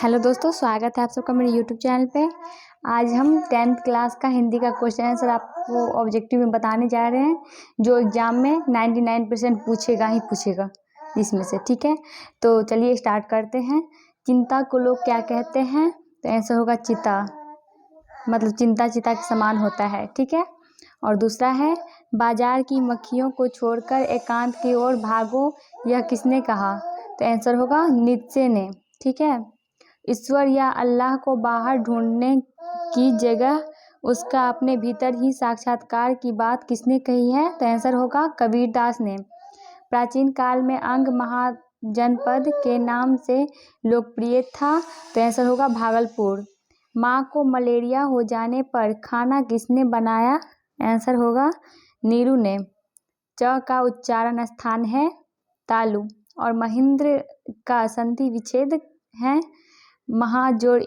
Hello दोस्तों, स्वागत है आप सबका मेरे यूट्यूब चैनल पे। आज हम 10th क्लास का हिंदी का क्वेश्चन आंसर आपको ऑब्जेक्टिव में बताने जा रहे हैं, जो एग्जाम में 99% पूछेगा ही पूछेगा इसमें से। ठीक है, तो चलिए स्टार्ट करते हैं। चिंता को लोग क्या कहते हैं? तो आंसर होगा चिता, मतलब चिंता चिता के समान होता है। ठीक है, और दूसरा है बाजार की मक्खियों को छोड़कर एकांत की ओर भागो, यह किसने कहा? तो आंसर होगा नीत्शे ने। ठीक है, ईश्वर या अल्लाह को बाहर ढूंढने की जगह उसका अपने भीतर ही साक्षात्कार की बात किसने कही है? तो आंसर होगा कबीरदास ने। प्राचीन काल में अंग महाजनपद के नाम से लोकप्रिय था, तो आंसर होगा भागलपुर। माँ को मलेरिया हो जाने पर खाना किसने बनाया? आंसर होगा नीरू ने। च का उच्चारण स्थान है तालु, और महेंद्र का संधि विच्छेद है महाजोड़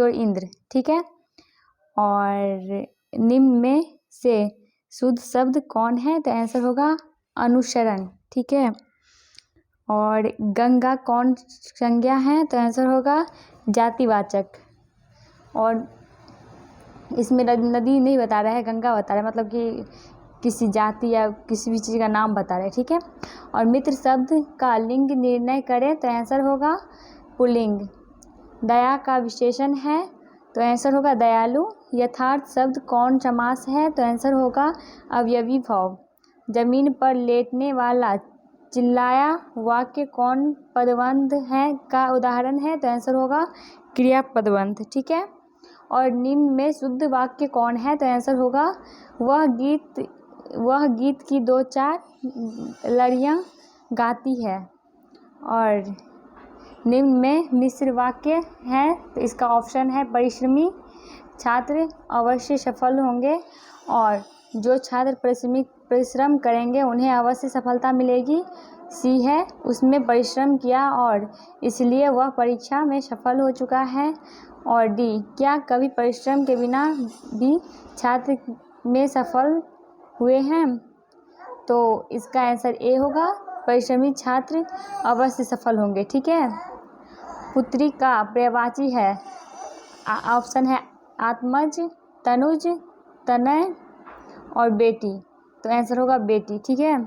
इंद्र। ठीक है, और निम्न में से शुद्ध शब्द कौन है? तो आंसर होगा अनुसरण। ठीक है, और गंगा कौन संज्ञा है? तो आंसर होगा जातिवाचक। और इसमें नदी नहीं बता रहा है, गंगा बता रहा है, मतलब कि किसी जाति या किसी भी चीज़ का नाम बता रहे हैं। ठीक है, और मित्र शब्द का लिंग निर्णय करें, तो आंसर होगा पुल्लिंग। दया का विशेषण है, तो आंसर होगा दयालु। यथार्थ शब्द कौन समास है? तो आंसर होगा अवयवी भाव। जमीन पर लेटने वाला चिल्लाया वाक्य कौन पदबंध है का उदाहरण है? तो आंसर होगा क्रिया पदबंध। ठीक है, और निम्न में शुद्ध वाक्य कौन है? तो आंसर होगा वह गीत की दो चार लड़ियाँ गाती है। और निम्न में मिश्र वाक्य है, तो इसका ऑप्शन है परिश्रमी छात्र अवश्य सफल होंगे, और जो छात्र परिश्रम करेंगे उन्हें अवश्य सफलता मिलेगी। सी है उसमें परिश्रम किया और इसलिए वह परीक्षा में सफल हो चुका है। और डी, क्या कभी परिश्रम के बिना भी छात्र में सफल हुए हैं? तो इसका आंसर ए होगा, परिश्रमी छात्र अवश्य सफल होंगे। ठीक है, पुत्री का पर्यायवाची है, ऑप्शन है आत्मज, तनुज, तनय और बेटी। तो आंसर होगा बेटी। ठीक है,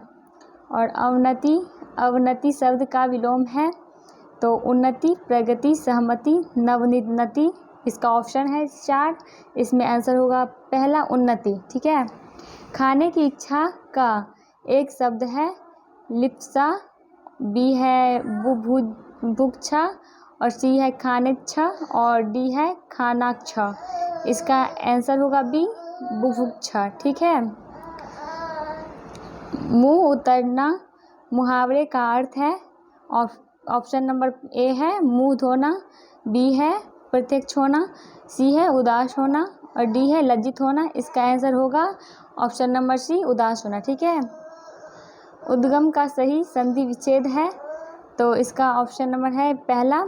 और अवनति शब्द का विलोम है, तो उन्नति, प्रगति, सहमति, नवोन्नति। इसका ऑप्शन है 4, इसमें आंसर होगा पहला उन्नति। ठीक है, खाने की इच्छा का एक शब्द है लिप्सा, बी है बुभुक्षा, और सी है खानेच्छा, और डी है खानाक्षा। इसका आंसर होगा बी, बुभुक्षा। ठीक है, मुंह उतरना मुहावरे का अर्थ है, ऑप्शन नंबर ए है मुंह धोना, बी है प्रत्यक्ष होना, सी है उदास होना, और डी है लज्जित होना। इसका आंसर होगा ऑप्शन नंबर सी, उदास होना। ठीक है, उद्गम का सही संधि विच्छेद है, तो इसका ऑप्शन नंबर है पहला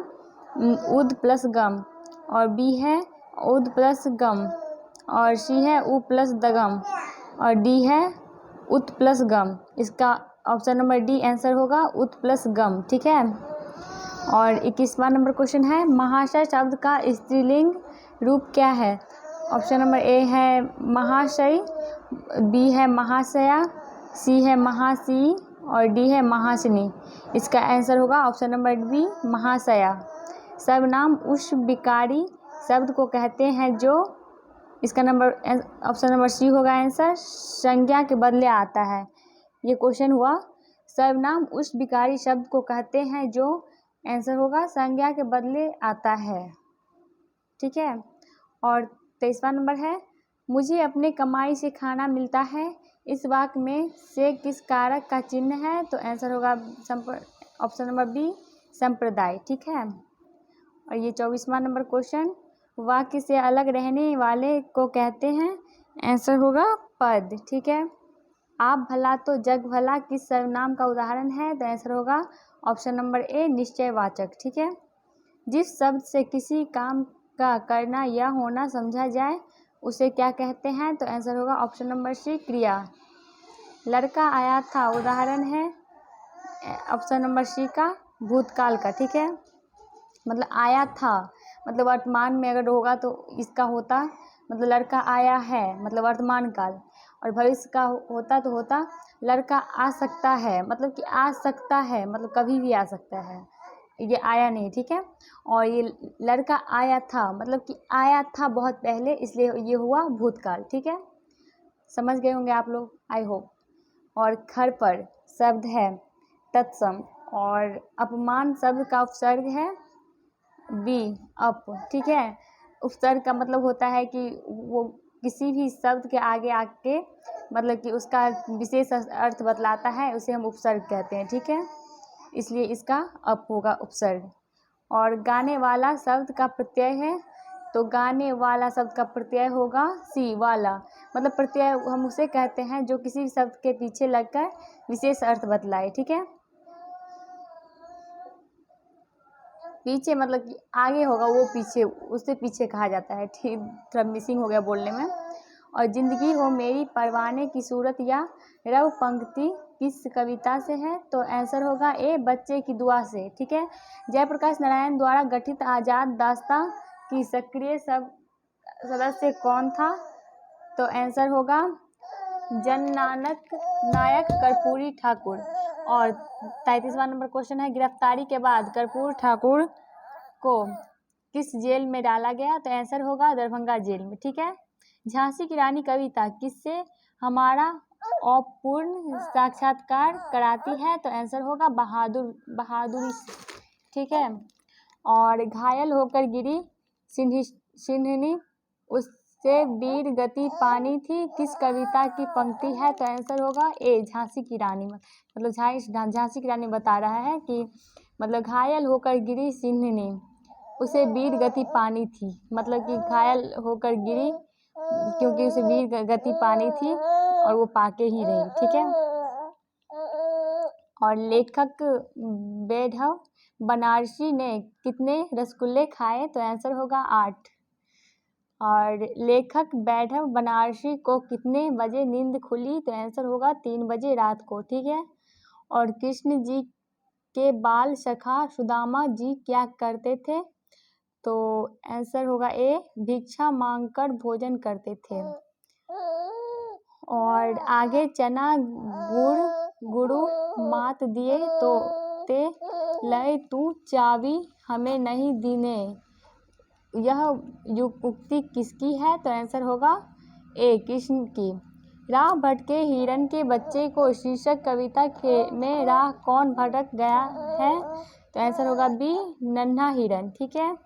उद प्लस गम, और बी है उद प्लस गम, और सी है उ प्लस दगम, और डी है उत प्लस गम। इसका ऑप्शन नंबर डी आंसर होगा उत प्लस गम। ठीक है, और 21वां नंबर क्वेश्चन है महाशय शब्द का स्त्रीलिंग रूप क्या है? ऑप्शन नंबर ए है महाशय, बी है महाशया, सी है महासी, और डी है महासिनी। इसका आंसर होगा ऑप्शन नंबर बी, महाशया। सर्वनाम उस विकारी शब्द को कहते हैं जो, इसका ऑप्शन नंबर सी होगा आंसर, संज्ञा के बदले आता है। ये क्वेश्चन हुआ, सर्वनाम उस विकारी शब्द को कहते हैं जो, आंसर होगा संज्ञा के बदले आता है। ठीक है, और 23वां नंबर है मुझे अपने कमाई से खाना मिलता है, इस वाक्य में से किस कारक का चिन्ह है? तो आंसर होगा ऑप्शन नंबर बी, संप्रदाय। ठीक है, और ये 24वां नंबर क्वेश्चन, वाक्य से अलग रहने वाले को कहते हैं, आंसर होगा पद। ठीक है, आप भला तो जग भला किस सर्वनाम का उदाहरण है? तो आंसर होगा ऑप्शन नंबर ए, निश्चयवाचक। ठीक है, जिस शब्द से किसी काम का करना या होना समझा जाए उसे क्या कहते हैं? तो आंसर होगा ऑप्शन नंबर सी, क्रिया। लड़का आया था उदाहरण है ऑप्शन नंबर सी का भूतकाल का। ठीक है, मतलब आया था, मतलब वर्तमान में अगर होगा तो इसका होता, मतलब लड़का आया है मतलब वर्तमान काल, और भविष्य का होता तो होता लड़का आ सकता है, मतलब कि आ सकता है मतलब कभी भी आ सकता है, ये आया नहीं, ठीक है। और ये लड़का आया था मतलब कि आया था बहुत पहले, इसलिए ये हुआ भूतकाल, ठीक है। समझ गए होंगे आप लोग, आई होप। और घर पर शब्द है तत्सम, और अपमान शब्द का उपसर्ग है बी अप, ठीक है। उपसर्ग का मतलब होता है कि वो किसी भी शब्द के आगे आके मतलब कि उसका विशेष अर्थ बतलाता है, उसे हम उपसर्ग कहते हैं, ठीक है। इसलिए इसका अप होगा उपसर्ग। और गाने वाला शब्द का प्रत्यय है, तो गाने वाला शब्द का प्रत्यय होगा सी वाला, मतलब प्रत्यय हम उसे कहते हैं जो किसी शब्द के पीछे लगकर विशेष अर्थ बतलाए, ठीक है। पीछे मतलब कि आगे होगा वो पीछे, उससे पीछे कहा जाता है, ठीक। थोड़ा मिसिंग हो गया बोलने में। और जिंदगी हो मेरी परवाने की सूरत या रव पंक्ति किस कविता से है, तो आंसर होगा ए बच्चे की दुआ से, ठीक है। जयप्रकाश नारायण द्वारा गठित आजाद दास्तां की सक्रिय सदस्य कौन था, तो आंसर होगा जननायक कर्पूरी ठाकुर। और 33वां नंबर क्वेश्चन है, गिरफ्तारी के बाद कर्पूरी ठाकुर को किस जेल में डाला गया, तो आंसर होगा दरभंगा जेल में, ठीक है। झांसी की रानी कविता किससे हमारा अपूर्ण साक्षात्कार कराती है, तो आंसर होगा बहादुरी, ठीक है। और घायल होकर गिरी सिंहनी उससे वीर गति पानी थी किस कविता की पंक्ति है, तो आंसर होगा ए झांसी की रानी, मतलब झांसी की रानी बता रहा है कि मतलब घायल होकर गिरी सिंहनी उसे वीर गति पानी थी, मतलब कि घायल होकर गिरी क्योंकि उसे वीर गति पानी थी और वो पाके ही रही, ठीक है। और लेखक बेढव बनारसी ने कितने रसगुल्ले खाए, तो आंसर होगा 8। और लेखक बेढव बनारसी को कितने बजे नींद खुली, तो आंसर होगा 3 बजे रात को, ठीक है। और कृष्ण जी के बाल सखा सुदामा जी क्या करते थे, तो आंसर होगा ए भिक्षा मांगकर भोजन करते थे। और आगे चना गुरु मात दिए तो ते लय तू चाबी हमें नहीं दीने, यह उक्ति किसकी है, तो आंसर होगा ए कृष्ण की। राह भटके हिरण के बच्चे को शीर्षक कविता में राह कौन भटक गया है, तो आंसर होगा बी नन्हा हिरण, ठीक है।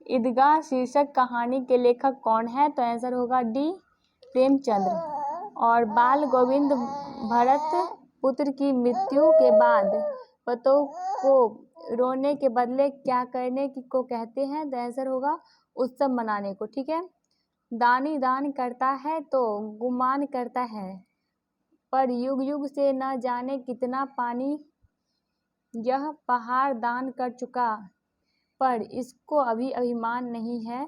ईदगाह शीर्षक कहानी के लेखक कौन है, तो आंसर होगा डी प्रेमचंद्र। और बाल गोविंद भरत पुत्र की मृत्यु के बाद पतों को रोने के बदले क्या करने को कहते हैं, तो आंसर होगा उत्सव मनाने को, ठीक है। दानी दान करता है तो गुमान करता है, पर युग युग से न जाने कितना पानी यह पहाड़ दान कर चुका, पर इसको अभी अभिमान नहीं है,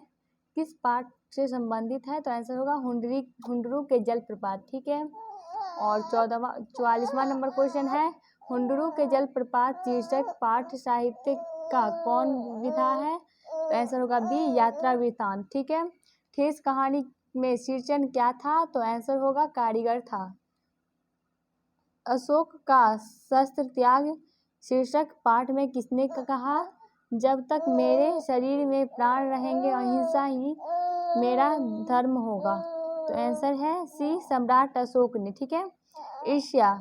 किस पाठ से संबंधित है, तो आंसर होगा हुंडरू के जलप्रपात, ठीक है। और 44वां नंबर क्वेश्चन है, हुंडरू के जलप्रपात शीर्षक पाठ साहित्य का कौन विधा है, तो आंसर होगा बी यात्रा वृतांत, ठीक है। ठेस कहानी में शीर्षक क्या था, तो आंसर होगा कारीगर था। अशोक का शस्त्र त्याग शीर्षक पाठ में किसने कहा, जब तक मेरे शरीर में प्राण रहेंगे अहिंसा ही मेरा धर्म होगा, तो आंसर है सी सम्राट अशोक ने, ठीक है। ईर्ष्या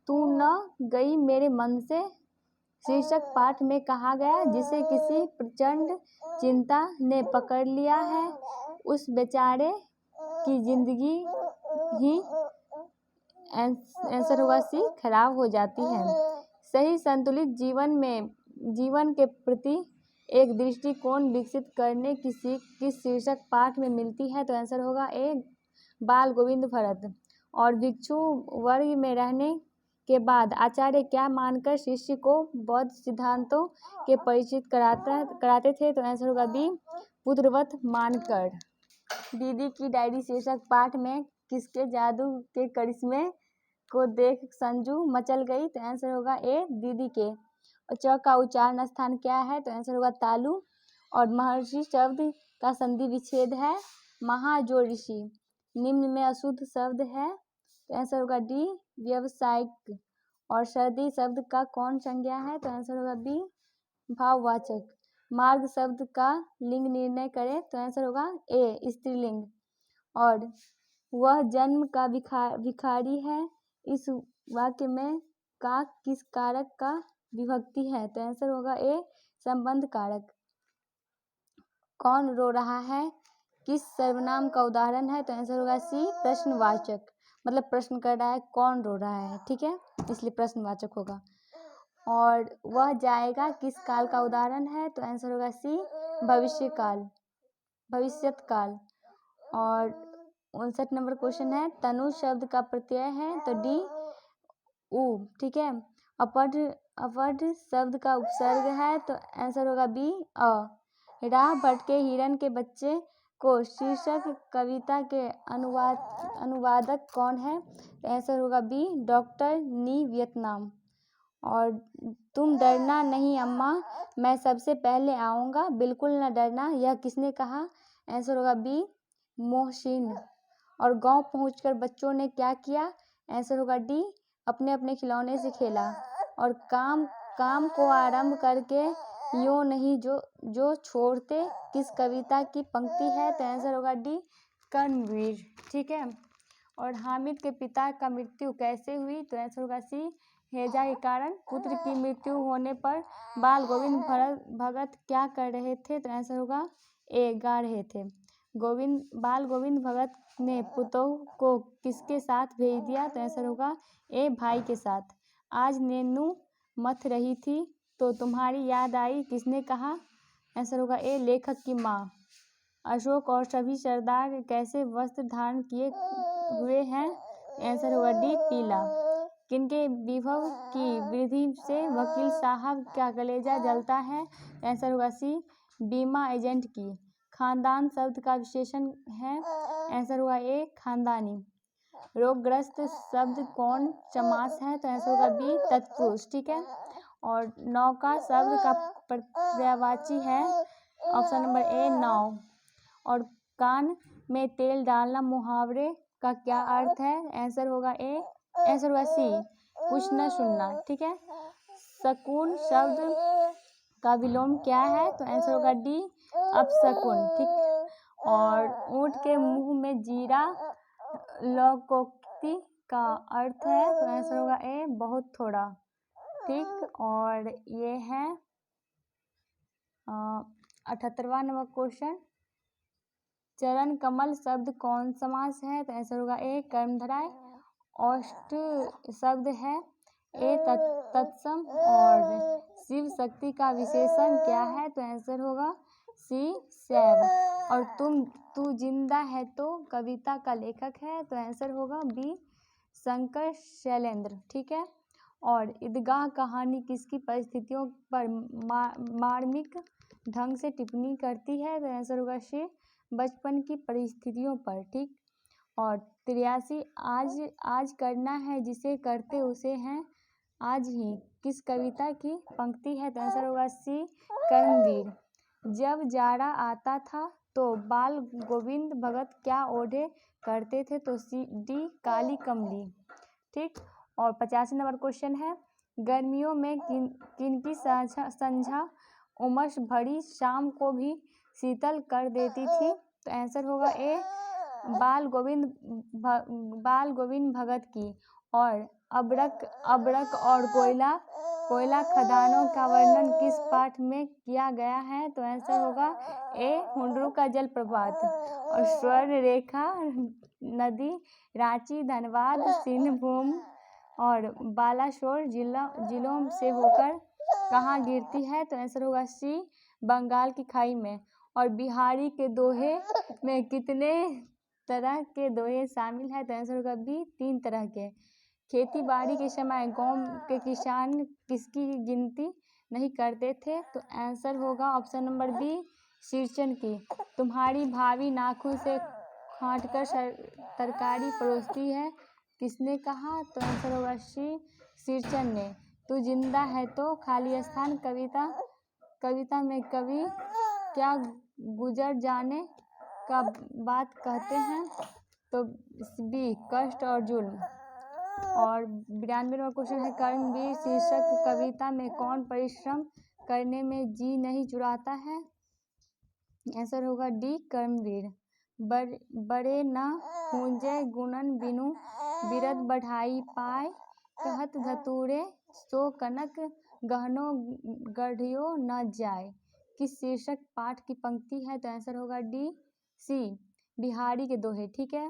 तू न गई मेरे मन से शीर्षक पाठ में कहा गया जिसे किसी प्रचंड चिंता ने पकड़ लिया है, उस बेचारे की जिंदगी ही आंसर होगा सी खराब हो जाती है। सही संतुलित जीवन के प्रति एक दृष्टिकोण विकसित करने की सीख किस शीर्षक पाठ में मिलती है, तो आंसर होगा ए बाल गोविंद भरत। और भिक्षु वर्ग में रहने के बाद आचार्य क्या मानकर शिष्य को बौद्ध सिद्धांतों के परिचित कराते थे, तो आंसर होगा बी पुत्रवत मानकर। दीदी की डायरी शीर्षक पाठ में किसके जादू के करिश्मे को देख संजू मचल गई, तो आंसर होगा ए दीदी के। और च का उच्चारण स्थान क्या है? तो आंसर होगा तालु। और महर्षि शब्द का संधि विच्छेद है महा जो ऋषि। निम्न में अशुद्ध शब्द है तो आंसर होगा डी व्यावसायिक। और सर्दी शब्द का कौन संज्ञा है? तो आंसर होगा बी भाववाचक। मार्ग शब्द का लिंग निर्णय करें तो आंसर होगा ए स्त्रीलिंग। और वह जन्म का भिखारी है, इस वाक्य में का किस कारक का विभक्ति है? तो आंसर होगा ए संबंध कारक। कौन रो रहा है किस सर्वनाम का उदाहरण है? तो आंसर होगा सी प्रश्नवाचक। मतलब प्रश्न कर रहा है कौन रो रहा है, ठीक है, इसलिए प्रश्नवाचक होगा। और वह जाएगा किस काल का उदाहरण है? तो आंसर होगा सी भविष्यकाल, भविष्यत काल। और 59 नंबर क्वेश्चन है तनु शब्द का प्रत्यय है तो डी उ, ठीक है। अपढ़ शब्द का उपसर्ग है तो आंसर होगा बी अ। राह भटके हिरन के बच्चे को शीर्षक कविता के अनुवादक कौन है? तो आंसर होगा बी डॉक्टर नी वियतनाम। और तुम डरना नहीं अम्मा, मैं सबसे पहले आऊँगा, बिल्कुल न डरना, यह किसने कहा? आंसर होगा बी मोहसिन। और गांव पहुंचकर बच्चों ने क्या किया? आंसर होगा डी अपने अपने खिलौने से खेला। और काम को आरंभ करके यूँ नहीं जो छोड़ते किस कविता की पंक्ति है? तो आंसर होगा डी कर्मवीर, ठीक है। और हामिद के पिता का मृत्यु कैसे हुई? तो आंसर होगा सी हैजा के कारण। पुत्र की मृत्यु होने पर बाल गोविंद भगत क्या कर रहे थे? तो आंसर होगा ए गा रहे थे। बाल गोविंद भगत ने पुतोह को किसके साथ भेज दिया? तो आंसर होगा ए भाई के साथ। आज नेनू मथ रही थी तो तुम्हारी याद आई, किसने कहा? आंसर होगा ए लेखक की माँ। अशोक और सभी सरदार कैसे वस्त्र धारण किए हुए हैं? आंसर होगा डी पीला। किनके विभव की वृद्धि से वकील साहब का कलेजा जलता है? आंसर होगा सी बीमा एजेंट की। खानदान शब्द का विशेषण है? आंसर होगा ए खानदानी। रोगग्रस्त शब्द कौन समास है? तो आंसर होगा बी तत्पुरुष, ठीक है। और नौका शब्द का पर्यायवाची है? ऑप्शन नंबर ए नाव। और कान में तेल डालना मुहावरे का क्या अर्थ है? आंसर होगा सी कुछ न सुनना, ठीक है। शकुन शब्द का विलोम क्या है? तो आंसर होगा डी अपशकुन, ठीक। और ऊंट के मुंह में जीरा लौकोक्ति का अर्थ है? तो आंसर होगा ए बहुत थोड़ा, ठीक। और ये है 78वां नंबर क्वेश्चन। चरण कमल शब्द कौन समास है? तो आंसर होगा ए कर्मधारय। औष्ट शब्द है ए तत्सम। और शिव शक्ति का विशेषण क्या है? तो आंसर होगा सी शैव। और तू जिंदा है तो कविता का लेखक है? तो आंसर होगा बी शंकर शैलेंद्र, ठीक है। और ईदगाह कहानी किसकी परिस्थितियों पर मार्मिक ढंग से टिप्पणी करती है? तो आंसर होगा सी बचपन की परिस्थितियों पर, ठीक। और 83 आज करना है जिसे करते उसे हैं आज ही किस कविता की पंक्ति है? तो आंसर होगा सी कर्मवीर। जब जाड़ा आता था तो बाल गोविंद भगत क्या ओढ़े करते थे? तो सी डी काली कमली, ठीक। और 85 नंबर क्वेश्चन है गर्मियों में किनकी संझा उमस भरी शाम को भी शीतल कर देती थी? तो आंसर होगा ए बाल गोविंद भगत की। और अबरक और कोयला खदानों का वर्णन किस पाठ में किया गया है? तो आंसर होगा ए हुंडरू का जलप्रपात। और स्वर्ण रेखा नदी रांची, धनबाद, सिंहभूम और बालासोर जिलों से होकर कहाँ गिरती है? तो आंसर होगा सी बंगाल की खाई में। और बिहारी के दोहे में कितने तरह के दोहे शामिल है? तो आंसर होगा बी 3 तरह के। खेती बाड़ी के समय गांव के किसान किसकी गिनती नहीं करते थे? तो आंसर होगा ऑप्शन नंबर बी शीर्चन की। तुम्हारी भाभी नाखून से खांटकर तरकारी परोसती है, किसने कहा? तो आंसर होगा सी शीर्चन ने। तू जिंदा है तो खाली स्थान। कविता में कवि क्या गुजर जाने का बात कहते हैं? तो बी कष्ट और जुल्म। और 92 नंबर क्वेश्चन है, कर्मवीर शीर्षक कविता में कौन परिश्रम करने में जी नहीं चुराता है? आंसर होगा डी कर्मवीर। बड़े न पूंजे गुणन बिनु बिरद बढ़ाई पाए, कहत धतूरे सो कनक गहनो गढ़ियो न जाए। किस शीर्षक पाठ की पंक्ति है? तो आंसर होगा डी सी बिहारी के दोहे। ठीक है।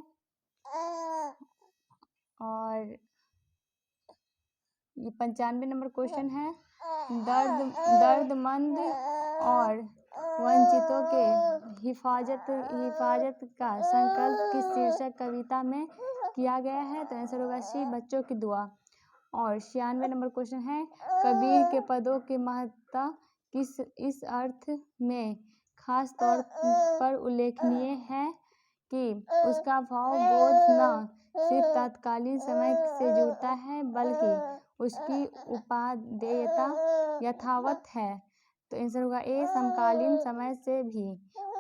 और ये 95 नंबर क्वेश्चन है, दर्दमंद और वंचितों के हिफाजत का संकल्प किस शीर्षक कविता में किया गया है? तो आंसर होगा सी बच्चों की दुआ। और 96 नंबर क्वेश्चन है, कबीर के पदों की महत्ता किस इस अर्थ में खास तौर पर उल्लेखनीय है कि उसका भाव बोध न सिर्फ तत्कालीन समय से जुड़ता है बल्कि उसकी उपादेयता यथावत है। तो आंसर होगा ए समकालीन समय से भी।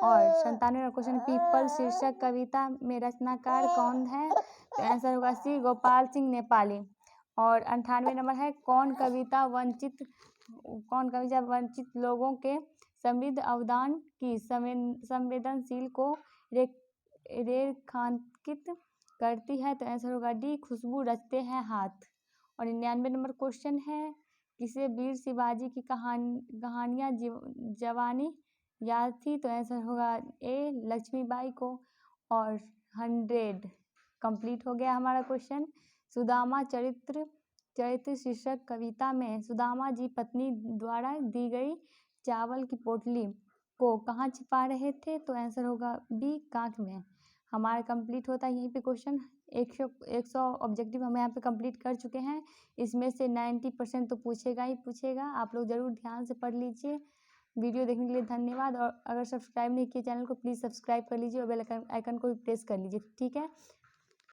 और 97 नंबर क्वेश्चन, पीपल शीर्षक कविता में रचनाकार कौन है? तो आंसर होगा सी गोपाल सिंह नेपाली। और 98 नंबर है, कौन कविता वंचित लोगों के समृद्ध अवदान की संवेदनशील को रेखांकित करती है? तो आंसर होगा डी खुशबू रचते हैं हाथ। और 99 नंबर क्वेश्चन है, किसे वीर शिवाजी की कहानियाँ जवानी याद थी? तो आंसर होगा ए लक्ष्मीबाई को। और 100 कंप्लीट हो गया हमारा क्वेश्चन। सुदामा चरित्र शीर्षक कविता में सुदामा जी पत्नी द्वारा दी गई चावल की पोटली को कहाँ छिपा रहे थे? तो आंसर होगा बी कांख में। हमारा कंप्लीट होता है यहीं पे क्वेश्चन। 100 ऑब्जेक्टिव हम यहाँ पे कंप्लीट कर चुके हैं। इसमें से 90% तो पूछेगा ही पूछेगा। आप लोग ज़रूर ध्यान से पढ़ लीजिए। वीडियो देखने के लिए धन्यवाद। और अगर सब्सक्राइब नहीं किए चैनल को प्लीज़ सब्सक्राइब कर लीजिए और बेल आइकन को भी प्रेस कर लीजिए। ठीक है।